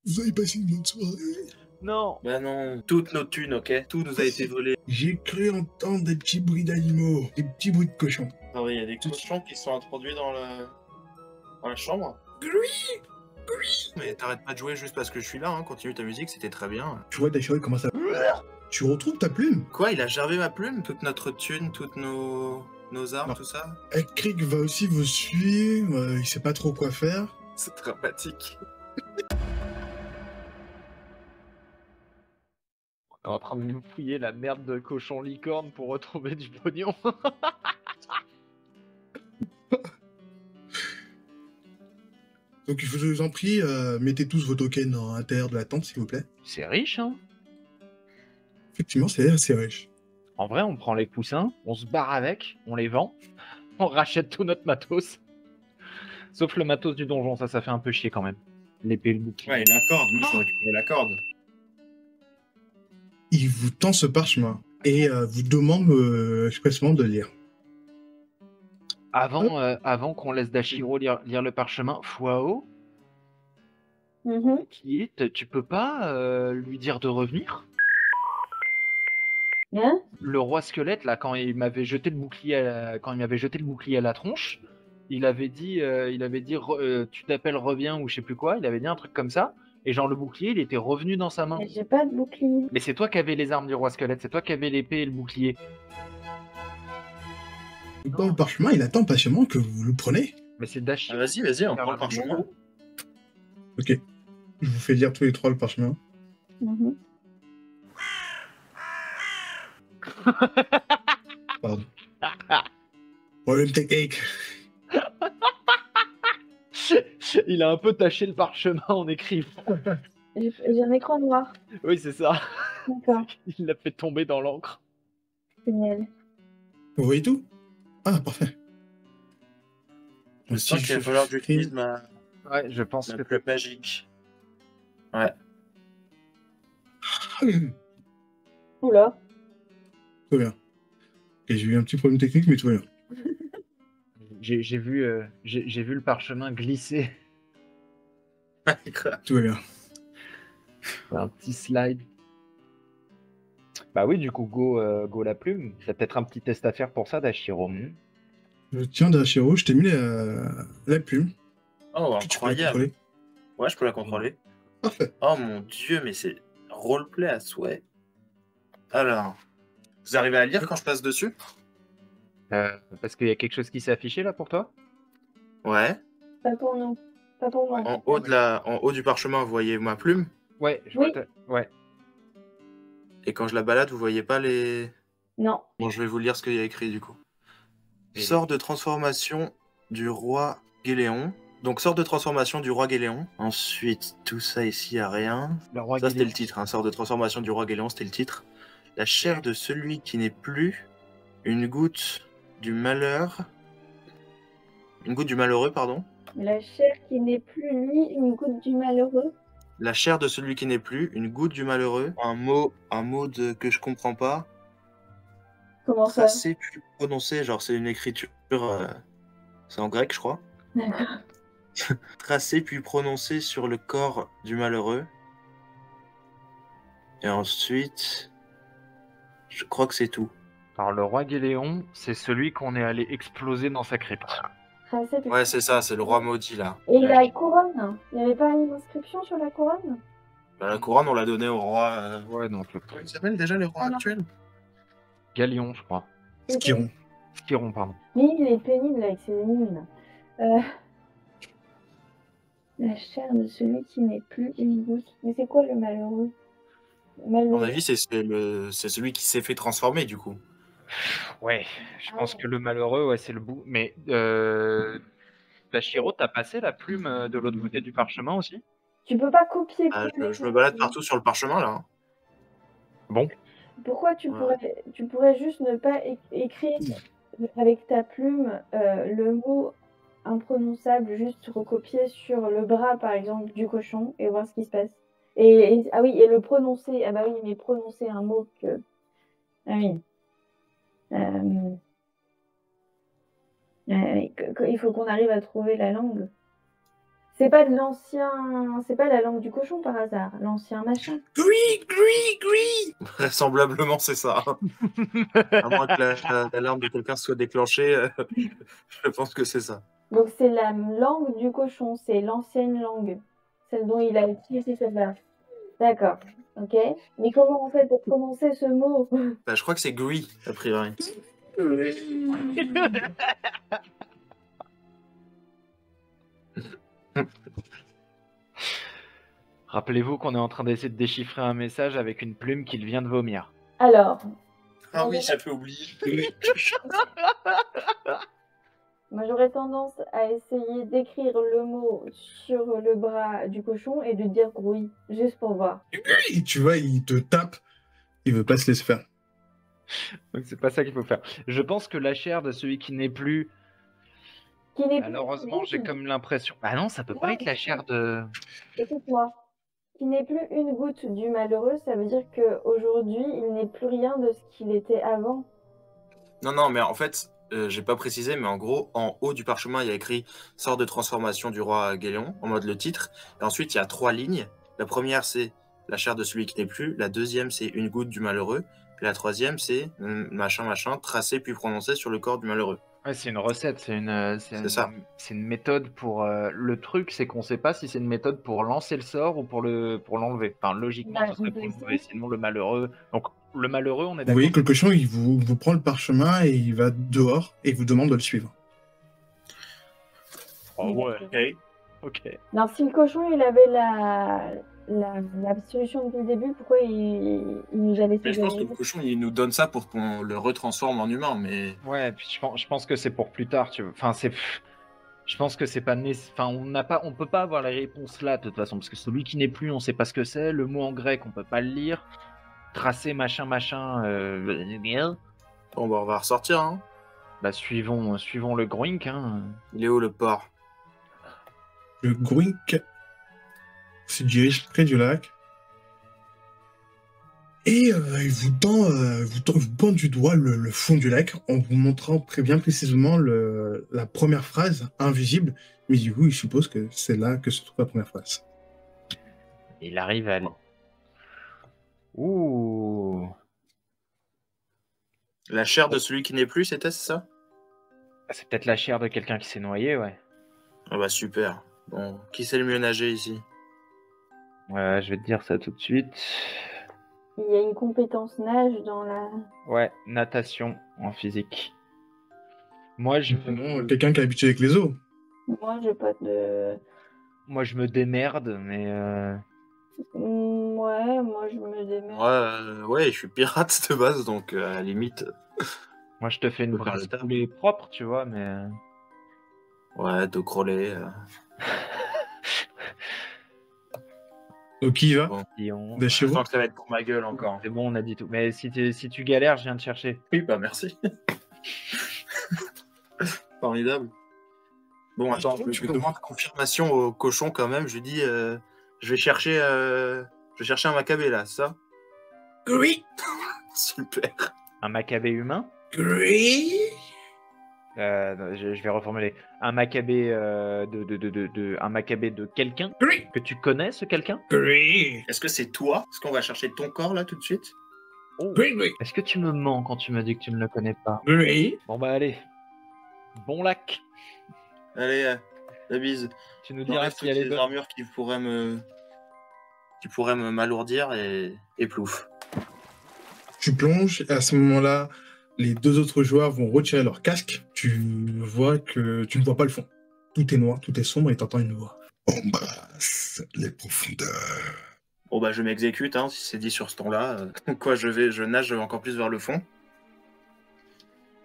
Vous avez passé une bonne soirée. Non. Bah non, toutes nos thunes, ok? Tout nous a été volé. J'ai cru entendre des petits bruits d'animaux, des petits bruits de cochons. Ah oui, il y a des cochons qui sont introduits dans la chambre. Mais t'arrêtes pas de jouer juste parce que je suis là, hein. Continue ta musique, c'était très bien. Tu vois ta chérie comment ça... Tu retrouves ta plume? Quoi, il a gervé ma plume? Toute notre thune, toutes nos armes, Non. tout ça? Crick va aussi vous suivre, il sait pas trop quoi faire. C'est dramatique. On est en train de nous fouiller la merde de cochon licorne pour retrouver du pognon. Donc je vous en prie, mettez tous vos tokens à l'intérieur de la tente, s'il vous plaît. C'est riche, hein? Effectivement, c'est assez riche. En vrai, on prend les coussins, on se barre avec, on les vend, on rachète tout notre matos. Sauf le matos du donjon, ça fait un peu chier quand même. L'épée, le bouclier. Ouais, il a la corde, moi je vais récupérer la corde. Il vous tend ce parchemin et vous demande expressement de lire. Avant qu'on laisse Dashiro lire le parchemin, Fuao, qui est, tu peux pas lui dire de revenir? Hein? Le roi squelette, là, quand il m'avait jeté le bouclier à la tronche, il avait dit tu t'appelles reviens ou je sais plus quoi, il avait dit un truc comme ça, et genre le bouclier, il était revenu dans sa main. Mais j'ai pas de bouclier. Mais c'est toi qui avais les armes du roi squelette, c'est toi qui avais l'épée et le bouclier. Dans le parchemin, il attend patiemment que vous le preniez. Mais c'est Dashiro. Ah, vas-y, on prend le parchemin. Ok. Je vous fais lire tous les trois le parchemin. Pardon. Problème technique. Il a un peu taché le parchemin en écrivant. J'ai un écran noir. Oui, c'est ça. D'accord. Il l'a fait tomber dans l'encre. Génial. Vous voyez tout? Ah, parfait. Je sens qu'il va falloir que j'utilise ma je pense que plume magique. Ouais. Oula. Tout va bien. Okay, j'ai eu un petit problème technique, mais tout va bien. J'ai vu le parchemin glisser. Tout va bien. Un petit slide. Bah oui, du coup, go la plume. T'as peut-être un petit test à faire pour ça, Dashiro. Tiens, Dashiro, je t'ai mis la plume. Oh, incroyable. Ouais, je peux la contrôler. Parfait. Oh mon dieu, mais c'est roleplay à souhait. Alors, vous arrivez à lire quand je passe dessus? Parce qu'il y a quelque chose qui s'est affiché là pour toi? Ouais. Pas pour nous. Pas pour moi. En haut du parchemin, vous voyez ma plume? Ouais, je vois. Ouais. Et quand je la balade, vous voyez pas les... Non. Bon, je vais vous lire ce qu'il y a écrit du coup. Sort de transformation du roi Géléon. Donc, sort de transformation du roi Géléon. Ensuite, tout ça ici a rien. Ça, c'était le titre. Hein. Sort de transformation du roi Géléon, c'était le titre. La chair de celui qui n'est plus une goutte du malheur. Une goutte du malheureux, pardon. La chair qui n'est plus ni une goutte du malheureux. La chair de celui qui n'est plus une goutte du malheureux. Un mot que je comprends pas. Comment ça? Tracé puis prononcé, genre c'est une écriture. C'est en grec, je crois. D'accord. Tracé puis prononcé sur le corps du malheureux. Et ensuite, je crois que c'est tout. Alors le roi Géléon, c'est celui qu'on est allé exploser dans sa crypte. Ouais, c'est ça, c'est le roi maudit là. Et la couronne? Il n'y avait pas une inscription sur la couronne? Bah, la couronne, on l'a donnée au roi. Ouais, non, Comment il s'appelle déjà les rois actuels? Galion, je crois. Skiron. Skiron, pardon. Oui, il est pénible avec ses énigmes. La chair de celui qui n'est plus une goutte. Mais c'est quoi le malheureux? À mon avis, c'est celui qui s'est fait transformer du coup. Ouais, je pense que le malheureux, ouais, c'est le bout. Mais Dashiro, t'as passé la plume de l'autre côté du parchemin aussi? Tu peux pas copier. Je me balade partout sur le parchemin là. Hein. Bon. Pourquoi tu pourrais juste ne pas écrire avec ta plume le mot imprononçable, juste recopier sur le bras par exemple du cochon et voir ce qui se passe. Et le prononcer. Ah bah oui, mais prononcer un mot que. Ah oui. Il faut qu'on arrive à trouver la langue. C'est pas de l'ancien... C'est pas la langue du cochon par hasard, l'ancien machin. Gris. Vraisemblablement, c'est ça. À moins que l'alarme de quelqu'un soit déclenchée, je pense que c'est ça. Donc c'est la langue du cochon, c'est l'ancienne langue, celle dont il a utilisé celle-là. D'accord, ok. Mais comment on fait pour prononcer ce mot? Bah, je crois que c'est Gris, a priori. Rappelez-vous qu'on est en train d'essayer de déchiffrer un message avec une plume qu'il vient de vomir. Alors. Ah oui, j'avais oublié. Moi, j'aurais tendance à essayer d'écrire le mot sur le bras du cochon et de dire grouille, juste pour voir. Et tu vois, il te tape, il veut pas se laisser faire. Donc c'est pas ça qu'il faut faire. Je pense que la chair de celui qui n'est plus... Malheureusement, j'ai comme l'impression... Ah non, ça peut pas être la chair de... Écoute-moi. Qui n'est plus une goutte du malheureux, ça veut dire qu'aujourd'hui, il n'est plus rien de ce qu'il était avant. Non, mais en fait, j'ai pas précisé, mais en gros, en haut du parchemin, il y a écrit « Sort de transformation du roi Géléon », en mode le titre. Et ensuite, il y a 3 lignes. La première, c'est « La chair de celui qui n'est plus ». La deuxième, c'est « Une goutte du malheureux ». Et la troisième, c'est « Machin, tracé puis prononcé sur le corps du malheureux ». Ouais, c'est une recette, c'est ça. C'est une méthode pour... le truc, c'est qu'on sait pas si c'est une méthode pour lancer le sort ou pour l'enlever. Enfin, logiquement, ce serait pour l'enlever. Sinon, le malheureux... Donc, le malheureux, on est d'accord. Vous voyez que le cochon, il vous prend le parchemin et il va dehors et il vous demande de le suivre. Oh ouais, ok. Non, si le cochon, il avait la solution depuis le début, pourquoi il nous avait fait... Mais je pense que le cochon, il nous donne ça pour qu'on le retransforme en humain, mais... Ouais, puis je pense que c'est pour plus tard, tu vois. Enfin, c'est... Je pense que c'est pas nécessaire. Enfin, on peut pas avoir la réponse là, de toute façon, parce que celui qui n'est plus, on sait pas ce que c'est. Le mot en grec, on peut pas le lire. Tracé, machin... Bon, bah, on va ressortir, hein. Bah, suivons le groink, hein. Il est où, le porc? Le groink se dirige près du lac. Et il vous pointe du doigt le fond du lac en vous montrant bien précisément la première phrase invisible. Mais du coup, il suppose que c'est là que se trouve la première phrase. Il arrive à... Ouh. La chair de celui qui n'est plus, c'est ça? C'est peut-être la chair de quelqu'un qui s'est noyé, ouais. Ah bah super. Bon, qui sait le mieux nager ici? Ouais, je vais te dire ça tout de suite. Il y a une compétence nage dans la... Ouais, natation en physique. Moi, quelqu'un qui est habitué avec les eaux. Moi, j'ai pas de... Moi, je me démerde, mais... Ouais, moi, je me démerde. Ouais, je suis pirate de base, donc à la limite... Moi, je te fais une brasse poulet propre, tu vois, mais... Ouais, dos crôlé. Donc, qui y va? Bon. Je sens que ça va être pour ma gueule encore. C'est bon, on a dit tout. Mais si tu galères, je viens te chercher. Oui, bah merci. Formidable. Bon, attends, je demande confirmation au cochon quand même. Je lui dis, je vais chercher un macabé là, ça? Oui. Super. Un macabé humain? Oui. Je vais reformuler. Un macabé un macabé de quelqu'un que tu connais, ce quelqu'un? Oui. Est-ce que c'est toi? Est-ce qu'on va chercher ton corps là tout de suite? Oh. Oui. Est-ce que tu me mens quand tu me dis que tu ne le connais pas? Oui. Bon bah allez. Bon lac. Allez, la bise. Tu nous diras s'il y a les armures qui pourraient m'alourdir et plouf. Tu plonges et à ce moment-là, les deux autres joueurs vont retirer leur casque. Tu vois que tu ne vois pas le fond. Tout est noir, tout est sombre et tu entends une voix. Embrasse les profondeurs. Bon bah je m'exécute, hein, si c'est dit sur ce ton-là. Quoi, je nage encore plus vers le fond.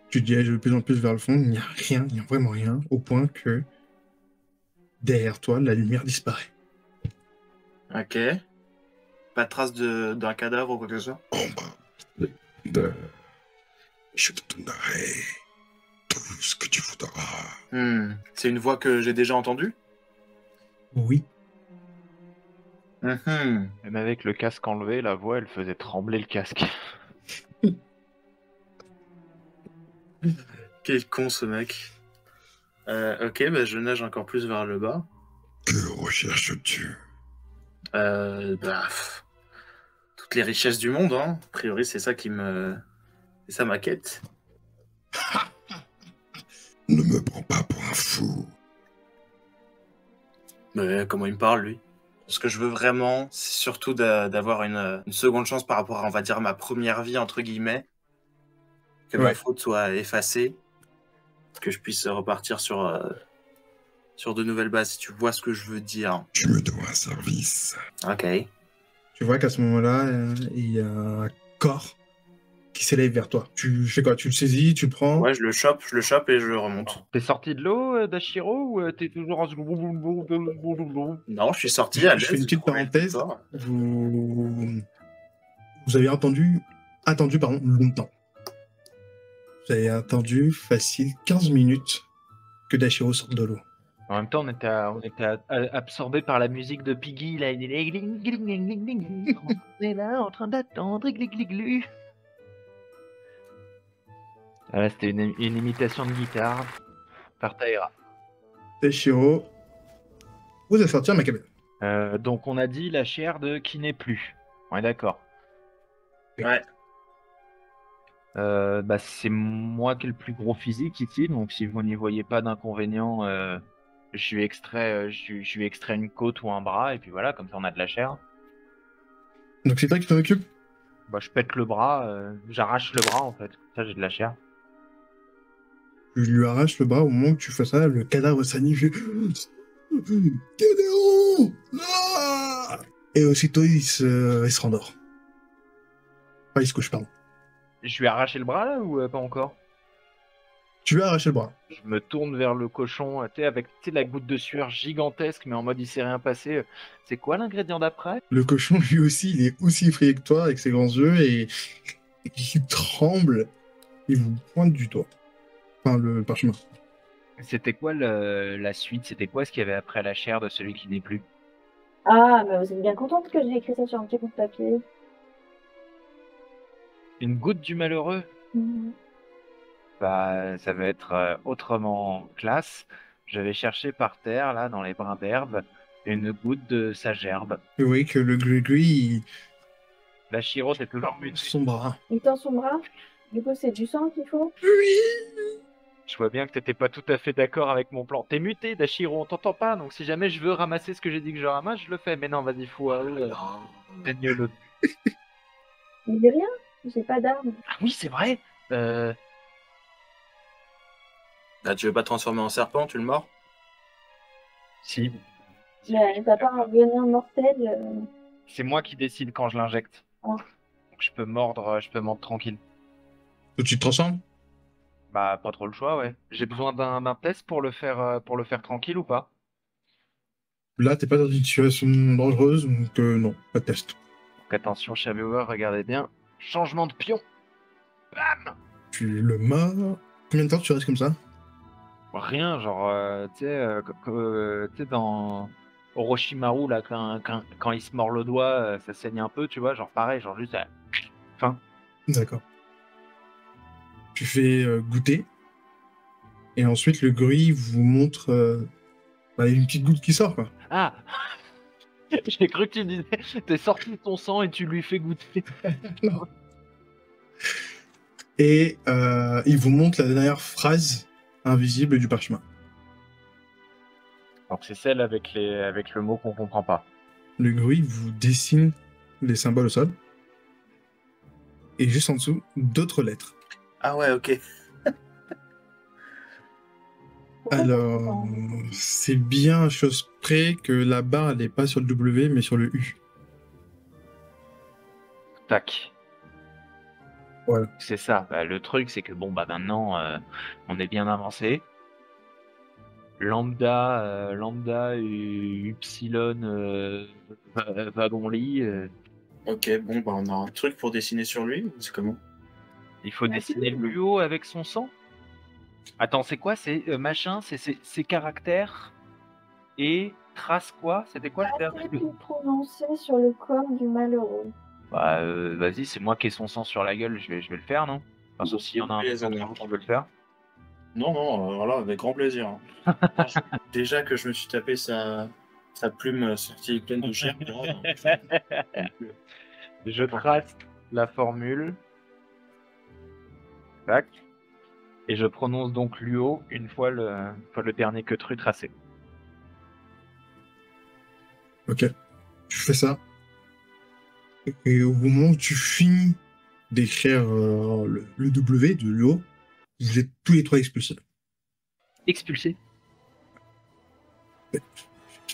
Tu diriges de plus en plus vers le fond, il n'y a rien, il n'y a vraiment rien, au point que derrière toi, la lumière disparaît. Ok. Pas de trace d'un cadavre ou quoi que ce soit? Je te donnerai tout ce que tu voudras. C'est une voix que j'ai déjà entendue? Oui. Même avec le casque enlevé, la voix, elle faisait trembler le casque. Quel con ce mec. Ok, bah je nage encore plus vers le bas. Que recherches-tu? Toutes les richesses du monde, hein. A priori, c'est ça c'est ça ma quête. Ne me prends pas pour un fou. Mais comment il me parle, lui? Ce que je veux vraiment, c'est surtout d'avoir une seconde chance par rapport à, on va dire, ma première vie, entre guillemets. Que ma faute soit effacée. Que je puisse repartir sur de nouvelles bases, si tu vois ce que je veux dire. Tu me dois un service. Ok. Tu vois qu'à ce moment-là, il y a un corps qui s'élève vers toi. Tu fais quoi? Tu le saisis, tu le prends? Ouais, je le chope et je le remonte. T'es sorti de l'eau, Dashiro, ou t'es toujours en... Non, je suis sorti à l'aise. Je fais une petite parenthèse. Vous avez attendu longtemps. Vous avez attendu facile 15 minutes que Dashiro sorte de l'eau. En même temps, on était absorbé par la musique de Piggy. Là. On est là en train d'attendre. Voilà, c'était une imitation de guitare par Taïra. Dashiro, vous allez sortir ma cabine. Donc on a dit la chair de qui n'est plus. On est d'accord. Ouais. C'est moi qui ai le plus gros physique ici, donc si vous n'y voyez pas d'inconvénient, je lui extrais une côte ou un bras, et puis voilà, comme ça on a de la chair. Donc c'est toi qui t'en occupe? Je pète le bras, j'arrache le bras en fait, comme ça j'ai de la chair. Tu lui arraches le bras, au moment que tu fais ça, le cadavre s'anime. Gédéon! Ah! Et aussitôt il se rendort. Enfin, il se couche, pardon. Je lui ai arraché le bras là ou pas encore? Tu lui as arraché le bras. Je me tourne vers le cochon, avec la goutte de sueur gigantesque, mais en mode il s'est rien passé. C'est quoi l'ingrédient d'après? Le cochon, lui aussi, il est aussi effrayé que toi, avec ses grands yeux, et il tremble. Il vous pointe du doigt. Enfin, le parchemin. C'était quoi la suite? C'était quoi ce qu'il y avait après la chair de celui qui n'est plus? Ah, mais vous êtes bien contente que j'ai écrit ça sur un petit bout de papier. Une goutte du malheureux? Ça va être autrement classe. Je vais chercher par terre, là, dans les brins d'herbe, une goutte de sa gerbe. Et vous voyez que le gris, La Chiro, c'est toujours il mutée. son bras. Il tend son bras. Du coup, c'est du sang qu'il faut. Oui. Je vois bien que t'étais pas tout à fait d'accord avec mon plan. T'es muté, Dashiro, on t'entend pas, donc si jamais je veux ramasser ce que j'ai dit que je ramasse, je le fais. Mais non, vas-y, fou. C'est mieux l'autre. Il dit rien. J'ai pas d'arme. Ah oui, c'est vrai. Tu veux pas te transformer en serpent, tu le mords? Si. Mais t'as pas un venin mortel. C'est moi qui décide quand je l'injecte. Ah. Donc je peux mordre tranquille. Tu te transformes? Pas trop le choix, ouais. J'ai besoin d'un test pour le faire tranquille ou pas? Là, t'es pas dans une situation dangereuse, donc non, pas de test. Donc attention, Shabeover, regardez bien. Changement de pion. Bam! Tu le mords. Combien de temps tu restes comme ça? Rien, genre, tu sais, dans Orochimaru, là, quand il se mord le doigt, ça saigne un peu, tu vois, genre pareil, genre juste fin. D'accord. Tu fais goûter. Et ensuite, le gruy vous montre une petite goutte qui sort, quoi. Ah! J'ai cru que tu disais, t'es sorti de ton sang et tu lui fais goûter. Non. Et il vous montre la dernière phrase invisible du parchemin. Donc c'est celle avec le mot qu'on comprend pas. Le gruy vous dessine les symboles au sol. Et juste en dessous, d'autres lettres. Ah ouais, ok. Alors, c'est bien à chose près que la barre, elle n'est pas sur le W, mais sur le U. Tac. Voilà. C'est ça. Le truc, c'est que maintenant, on est bien avancé. Lambda, Upsilon, Wagon-lit. Ok, on a un truc pour dessiner sur lui, ou c'est comment? Il faut dessiner le plus haut avec son sang. Attends, c'est quoi? C'est machin, c'est ses caractères et trace quoi? C'était quoi le dernier qui prononcé sur le corps du malheureux. Vas-y, c'est moi qui ai son sang sur la gueule, je vais le faire, non? Enfin, sauf s'il y en a un qui veut le faire. Non, voilà, avec grand plaisir. Déjà que je me suis tapé sa Sa plume sortie pleine de chair. Je trace la formule. Tac. Et je prononce donc Luo une fois le dernier queutru tracé. Ok. Tu fais ça. Et au moment où tu finis d'écrire le W de Luo, vous êtes tous les trois expulsés. Expulsé.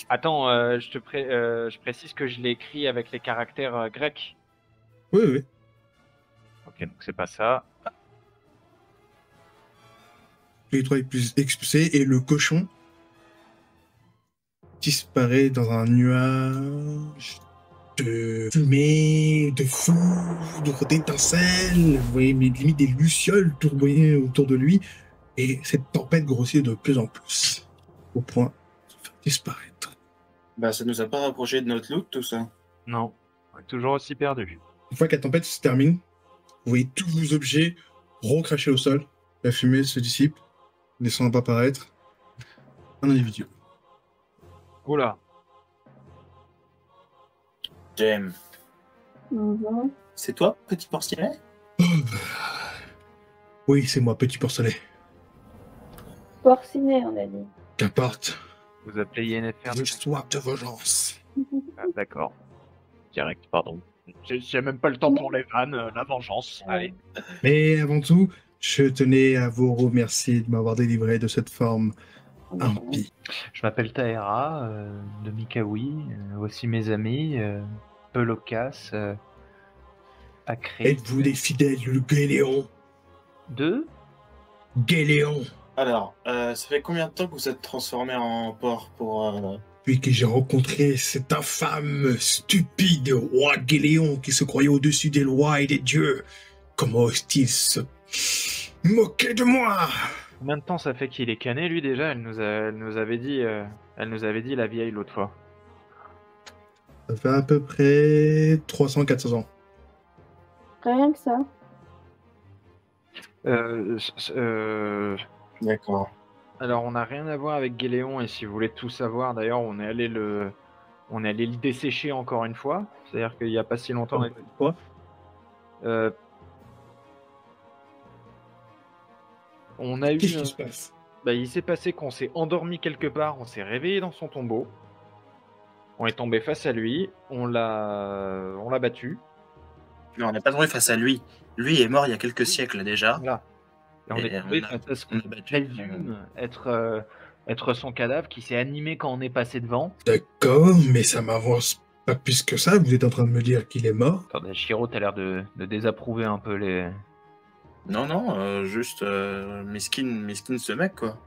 Attends, je précise que je l'ai écrit avec les caractères grecs. Oui, oui. Ok, donc c'est pas ça. Tous les trois expulsés et le cochon disparaît dans un nuage de fumée, de feu, d'étincelles. Vous voyez limite des lucioles tournoyer autour de lui. Et cette tempête grossit de plus en plus, au point de se faire disparaître. Bah, ça nous a pas rapproché de notre loot, tout ça. Non, on est toujours aussi perdu. Une fois que la tempête se termine, vous voyez tous vos objets recrachés au sol. La fumée se dissipe, ne laissant pas apparaître un individu. Oula. James. Mhm. C'est toi, petit porcinet? Oui, c'est moi, petit porcelet. Porcinet, on a dit. Qu'importe. Vous appelez INFR. J'ai soif de vengeance. Ah, d'accord. Direct, pardon. J'ai même pas le temps pour les vannes, la vengeance. Allez. Mais avant tout, je tenais à vous remercier de m'avoir délivré de cette forme impie. Je m'appelle Taera, de Mikawi, aussi mes amis, Pelokas, Acré. Êtes-vous des fidèles de Géléon? Deux. Géléon. Alors, ça fait combien de temps que vous êtes transformé en porc pour... Depuis que j'ai rencontré cet infâme, stupide roi Géléon qui se croyait au-dessus des lois et des dieux, comment ose-t-il se moquer de moi? Combien de temps ça fait qu'il est cané, lui, déjà? Elle nous avait dit la vieille l'autre fois. Ça fait à peu près 300-400 ans. Rien que ça. D'accord. Alors, on n'a rien à voir avec Géléon, et si vous voulez tout savoir, d'ailleurs, on est allé le dessécher encore une fois. C'est-à-dire qu'il n'y a pas si longtemps. Quoi? On a eu. Qu'est-ce qui se passe? Il s'est passé qu'on s'est endormi quelque part, on s'est réveillé dans son tombeau. On est tombé face à lui, on l'a battu. Non, on n'est pas tombé face à lui. Lui est mort il y a quelques siècles déjà. Voilà. Et on est tombé face à ce qu'on présume être son cadavre qui s'est animé quand on est passé devant. D'accord, mais ça m'avance pas plus que ça. Vous êtes en train de me dire qu'il est mort? Attendez, Shiro, t'as l'air de désapprouver un peu les... Non, juste miskin ce mec, quoi.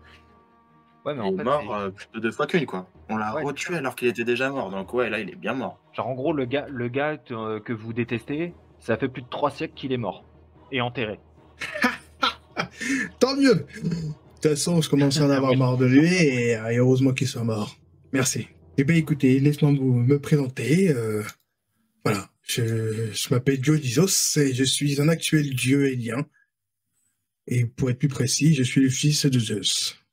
Ouais, mais il en fait, est mort plus de 2 fois qu'une, quoi. On l'a retué alors qu'il était déjà mort, donc ouais, là, il est bien mort. Genre, en gros, le gars que vous détestez, ça fait plus de 3 siècles qu'il est mort. Et enterré. Tant mieux! De toute façon, je commence à en avoir marre de lui, et heureusement qu'il soit mort. Merci. Eh bien, écoutez, laisse-moi me présenter. Voilà, je m'appelle Dionysos, et je suis un actuel dieu élien. Et pour être plus précis, je suis le fils de Zeus.